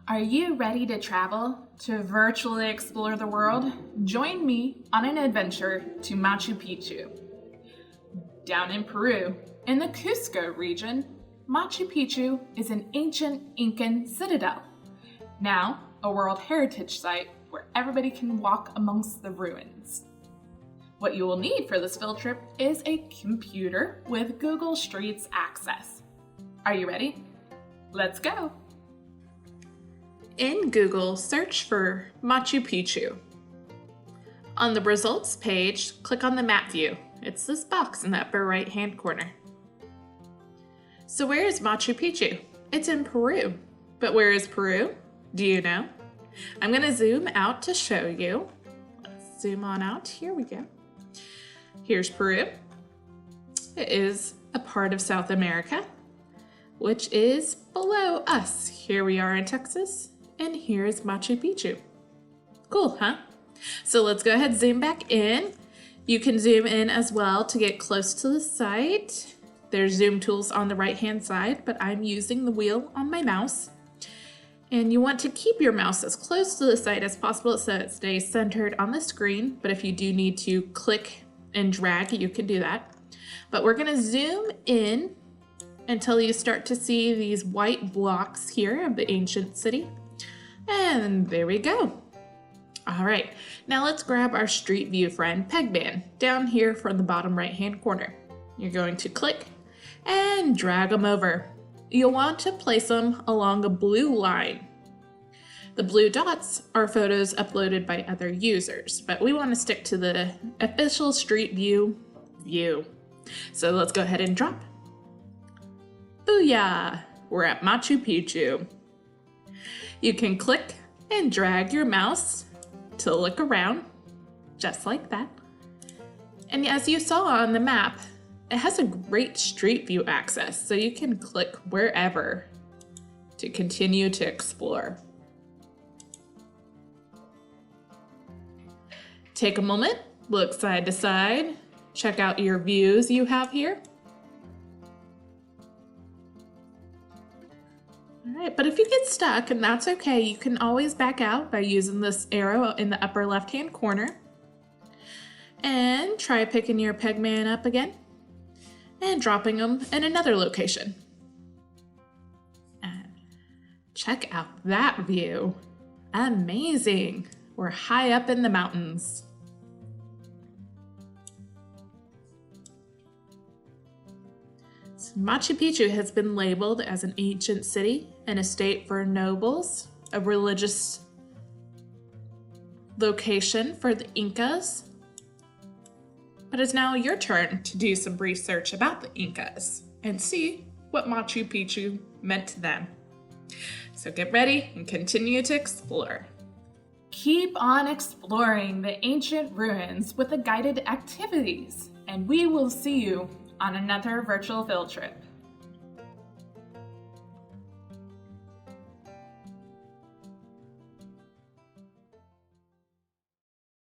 Are you ready to travel, to virtually explore the world? Join me on an adventure to Machu Picchu. Down in Peru, in the Cusco region, Machu Picchu is an ancient Incan citadel, now a World Heritage Site where everybody can walk amongst the ruins. What you will need for this field trip is a computer with Google Streets access. Are you ready? Let's go! In Google, search for Machu Picchu. On the results page, click on the map view. It's this box in the upper right-hand corner. So where is Machu Picchu? It's in Peru. But where is Peru? Do you know? I'm going to zoom out to show you. Let's zoom on out. Here we go. Here's Peru. It is a part of South America, which is below us. Here we are in Texas. And here's Machu Picchu. Cool, huh? So let's go ahead and zoom back in. You can zoom in as well to get close to the site. There's zoom tools on the right-hand side, but I'm using the wheel on my mouse. And you want to keep your mouse as close to the site as possible so it stays centered on the screen. But if you do need to click and drag, you can do that. But we're gonna zoom in until you start to see these white blocks here of the ancient city. And there we go. All right, now let's grab our Street View friend, Pegman, down here from the bottom right-hand corner. You're going to click and drag them over. You'll want to place them along a blue line. The blue dots are photos uploaded by other users, but we want to stick to the official Street View view. So let's go ahead and drop. Booyah! We're at Machu Picchu. You can click and drag your mouse to look around, just like that. And as you saw on the map, it has a great Street View access, so you can click wherever to continue to explore. Take a moment, look side to side, check out your views you have here. All right, but if you get stuck, and that's okay, you can always back out by using this arrow in the upper left-hand corner. And try picking your Pegman up again and dropping them in another location. And check out that view. Amazing. We're high up in the mountains. Machu Picchu has been labeled as an ancient city, an estate for nobles, a religious location for the Incas. But it's now your turn to do some research about the Incas and see what Machu Picchu meant to them. So get ready and continue to explore. Keep on exploring the ancient ruins with the guided activities, and we will see you on another virtual field trip.